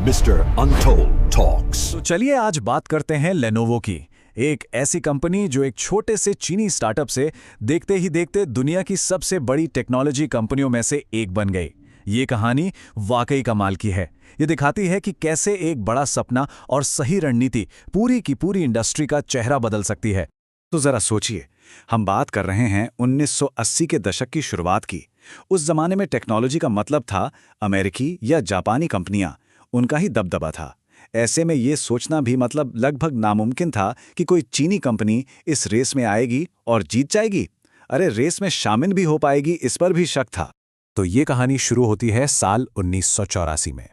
Mr. Untold Talks। तो चलिए आज बात करते हैं लेनोवो की। एक ऐसी कंपनी जो एक छोटे से चीनी स्टार्टअप से देखते ही देखते दुनिया की सबसे बड़ी टेक्नोलॉजी कंपनियों में से एक बन गई। ये कहानी वाकई कमाल की है। ये दिखाती है कि कैसे एक बड़ा सपना और सही रणनीति पूरी की पूरी इंडस्ट्री का चेहरा बदल सकती है। तो जरा सोचिए, हम बात कर रहे हैं 1980 के दशक की शुरुआत की। उस जमाने में टेक्नोलॉजी का मतलब था अमेरिकी या जापानी कंपनियां, उनका ही दबदबा था। ऐसे में ये सोचना भी मतलब लगभग नामुमकिन था कि कोई चीनी कंपनी इस रेस में आएगी और जीत जाएगी। अरे रेस में शामिल भी हो पाएगी, इस पर भी शक था। तो ये कहानी शुरू होती है साल 1984 में।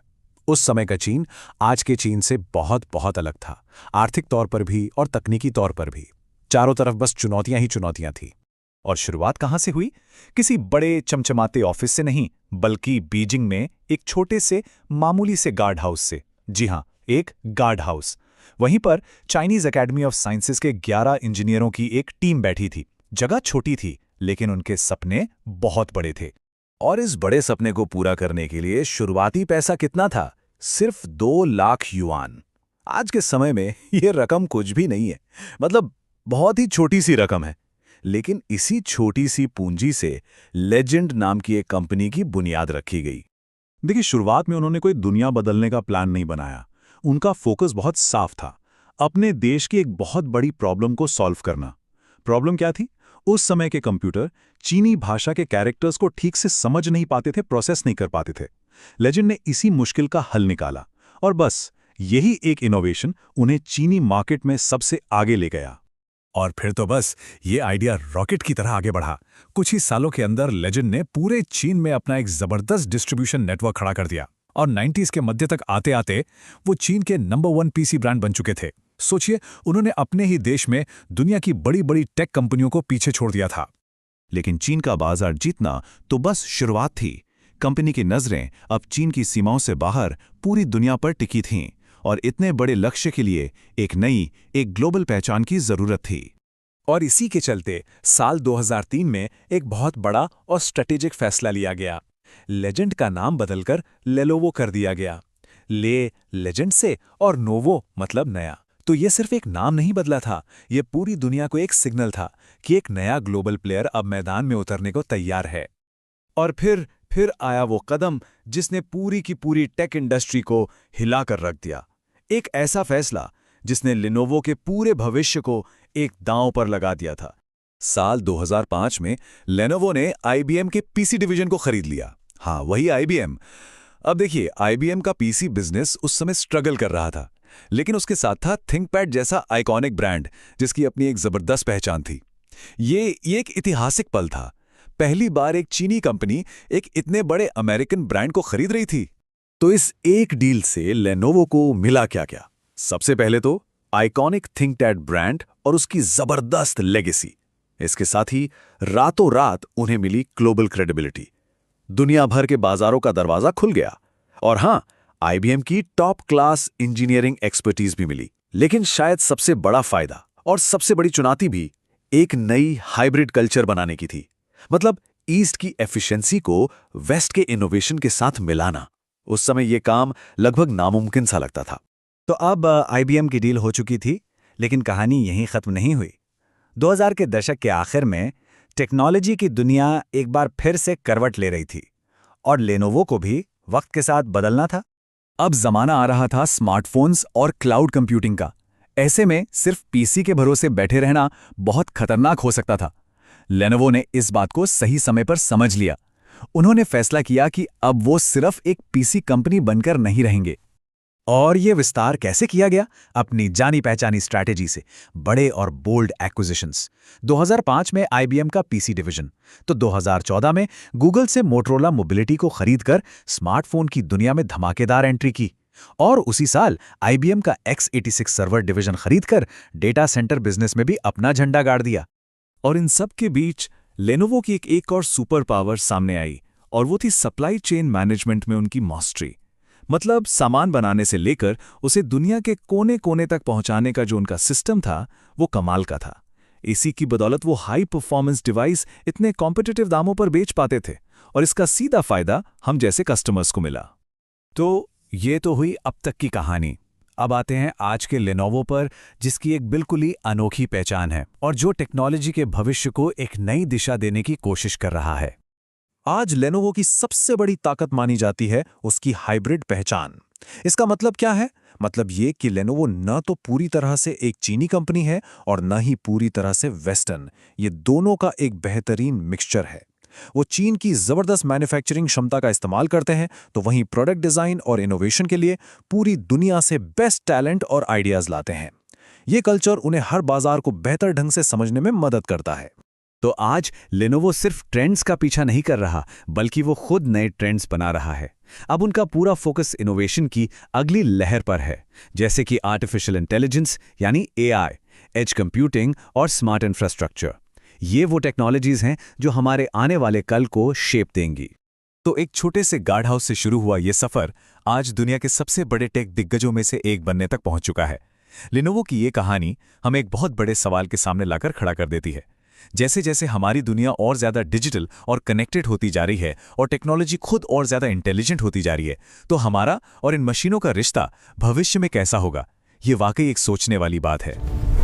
उस समय का चीन आज के चीन से बहुत बहुत अलग था, आर्थिक तौर पर भी और तकनीकी तौर पर भी। चारों तरफ बस चुनौतियां ही चुनौतियां थी। और शुरुआत कहां से हुई? किसी बड़े चमचमाते ऑफिस से नहीं, बल्कि बीजिंग में एक छोटे से मामूली से गार्ड हाउस से। जी हां, एक गार्ड हाउस। वहीं पर चाइनीज एकेडमी ऑफ साइंसेज के 11 इंजीनियरों की एक टीम बैठी थी। जगह छोटी थी, लेकिन उनके सपने बहुत बड़े थे। और इस बड़े सपने को पूरा करने के लिए शुरुआती पैसा कितना था? सिर्फ 2 लाख युआन। आज के समय में यह रकम कुछ भी नहीं है, मतलब बहुत ही छोटी सी रकम है। लेकिन इसी छोटी सी पूंजी से लेजेंड नाम की एक कंपनी की बुनियाद रखी गई। देखिए, शुरुआत में उन्होंने कोई दुनिया बदलने का प्लान नहीं बनाया। उनका फोकस बहुत साफ था, अपने देश की एक बहुत बड़ी प्रॉब्लम को सॉल्व करना। प्रॉब्लम क्या थी? उस समय के कंप्यूटर चीनी भाषा के कैरेक्टर्स को ठीक से समझ नहीं पाते थे, प्रोसेस नहीं कर पाते थे। लेजेंड ने इसी मुश्किल का हल निकाला, और बस यही एक इनोवेशन उन्हें चीनी मार्केट में सबसे आगे ले गया। और फिर तो बस ये आइडिया रॉकेट की तरह आगे बढ़ा। कुछ ही सालों के अंदर लेजेंड ने पूरे चीन में अपना एक जबरदस्त डिस्ट्रीब्यूशन नेटवर्क खड़ा कर दिया, और 90s के मध्य तक आते आते वो चीन के नंबर 1 पीसी ब्रांड बन चुके थे। सोचिए, उन्होंने अपने ही देश में दुनिया की बड़ी बड़ी टेक कंपनियों को पीछे छोड़ दिया था। लेकिन चीन का बाजार जीतना तो बस शुरुआत थी। कंपनी की नजरें अब चीन की सीमाओं से बाहर पूरी दुनिया पर टिकी थीं, और इतने बड़े लक्ष्य के लिए एक ग्लोबल पहचान की जरूरत थी। और इसी के चलते साल 2003 में एक बहुत बड़ा और स्ट्रेटेजिक फैसला लिया गया। लेजेंड का नाम बदलकर लेनोवो कर दिया गया। लेजेंड से और नोवो मतलब नया। तो ये सिर्फ एक नाम नहीं बदला था, ये पूरी दुनिया को एक सिग्नल था कि एक नया ग्लोबल प्लेयर अब मैदान में उतरने को तैयार है। और फिर आया वो कदम जिसने पूरी की पूरी टेक इंडस्ट्री को हिलाकर रख दिया। एक ऐसा फैसला जिसने लेनोवो के पूरे भविष्य को एक दांव पर लगा दिया था। साल 2005 में लेनोवो ने आईबीएम के पीसी डिवीजन को खरीद लिया। हाँ, वही आईबीएम। अब देखिए, आईबीएम का पीसी बिजनेस उस समय स्ट्रगल कर रहा था, लेकिन उसके साथ था थिंकपैड जैसा आइकॉनिक ब्रांड जिसकी अपनी एक जबरदस्त पहचान थी। ये एक ऐतिहासिक पल था। पहली बार एक चीनी कंपनी एक इतने बड़े अमेरिकन ब्रांड को खरीद रही थी। तो इस एक डील से लेनोवो को मिला क्या? सबसे पहले तो आइकॉनिक थिंकपैड ब्रांड और उसकी जबरदस्त लेगेसी। इसके साथ ही रातों रात उन्हें मिली ग्लोबल क्रेडिबिलिटी। दुनिया भर के बाजारों का दरवाजा खुल गया। और हां, आईबीएम की टॉप क्लास इंजीनियरिंग एक्सपर्टीज भी मिली। लेकिन शायद सबसे बड़ा फायदा और सबसे बड़ी चुनौती भी एक नई हाइब्रिड कल्चर बनाने की थी। मतलब ईस्ट की एफिशिएंसी को वेस्ट के इनोवेशन के साथ मिलाना। उस समय यह काम लगभग नामुमकिन सा लगता था। तो अब आईबीएम की डील हो चुकी थी, लेकिन कहानी यहीं खत्म नहीं हुई। 2000 के दशक के आखिर में टेक्नोलॉजी की दुनिया एक बार फिर से करवट ले रही थी, और लेनोवो को भी वक्त के साथ बदलना था। अब जमाना आ रहा था स्मार्टफोन्स और क्लाउड कंप्यूटिंग का। ऐसे में सिर्फ पीसी के भरोसे बैठे रहना बहुत खतरनाक हो सकता था। लेनोवो ने इस बात को सही समय पर समझ लिया। उन्होंने फैसला किया कि अब वो सिर्फ एक पीसी कंपनी बनकर नहीं रहेंगे। और ये विस्तार कैसे किया गया? अपनी जानी पहचानी स्ट्रैटेजी से, बड़े और बोल्ड एक्विजिशंस। 2005 में आईबीएम का पीसी डिवीजन, तो 2014 में गूगल से मोटरोला मोबिलिटी को खरीदकर स्मार्टफोन की दुनिया में धमाकेदार एंट्री की। और उसी साल आईबीएम का x86 सर्वर डिवीजन खरीदकर डेटा सेंटर बिजनेस में भी अपना झंडा गाड़ दिया। और इन सब के बीच लेनोवो की एक और सुपर पावर सामने आई, और वो थी सप्लाई चेन मैनेजमेंट में उनकी मास्टरी। मतलब सामान बनाने से लेकर उसे दुनिया के कोने कोने तक पहुंचाने का जो उनका सिस्टम था, वो कमाल का था। इसी की बदौलत वो हाई परफॉर्मेंस डिवाइस इतने कॉम्पिटिटिव दामों पर बेच पाते थे, और इसका सीधा फायदा हम जैसे कस्टमर्स को मिला। तो ये तो हुई अब तक की कहानी। अब आते हैं आज के लेनोवो पर, जिसकी एक बिल्कुल ही अनोखी पहचान है और जो टेक्नोलॉजी के भविष्य को एक नई दिशा देने की कोशिश कर रहा है। आज लेनोवो की सबसे बड़ी ताकत मानी जाती है उसकी हाइब्रिड पहचान। इसका मतलब क्या है? मतलब ये कि लेनोवो न तो पूरी तरह से एक चीनी कंपनी है और न ही पूरी तरह से वेस्टर्न। ये दोनों का एक बेहतरीन मिक्सचर है। वो चीन की जबरदस्त मैन्युफैक्चरिंग क्षमता का इस्तेमाल करते हैं, तो वहीं प्रोडक्ट डिजाइन और इनोवेशन के लिए पूरी दुनिया से बेस्ट टैलेंट और आइडियाज लाते हैं। ये कल्चर उन्हें हर बाजार को बेहतर ढंग से समझने में मदद करता है। तो आज लेनोवो सिर्फ ट्रेंड्स का पीछा नहीं कर रहा, बल्कि वो खुद नए ट्रेंड्स बना रहा है। अब उनका पूरा फोकस इनोवेशन की अगली लहर पर है, जैसे कि आर्टिफिशियल इंटेलिजेंस यानी AI, एज कंप्यूटिंग और स्मार्ट इंफ्रास्ट्रक्चर। ये वो टेक्नोलॉजीज हैं जो हमारे आने वाले कल को शेप देंगी। तो एक छोटे से गार्ड हाउस से शुरू हुआ ये सफर आज दुनिया के सबसे बड़े टेक दिग्गजों में से एक बनने तक पहुंच चुका है। लेनोवो की ये कहानी हमें एक बहुत बड़े सवाल के सामने लाकर खड़ा कर देती है। जैसे जैसे हमारी दुनिया और ज्यादा डिजिटल और कनेक्टेड होती जा रही है और टेक्नोलॉजी खुद और ज्यादा इंटेलिजेंट होती जा रही है, तो हमारा और इन मशीनों का रिश्ता भविष्य में कैसा होगा, ये वाकई एक सोचने वाली बात है।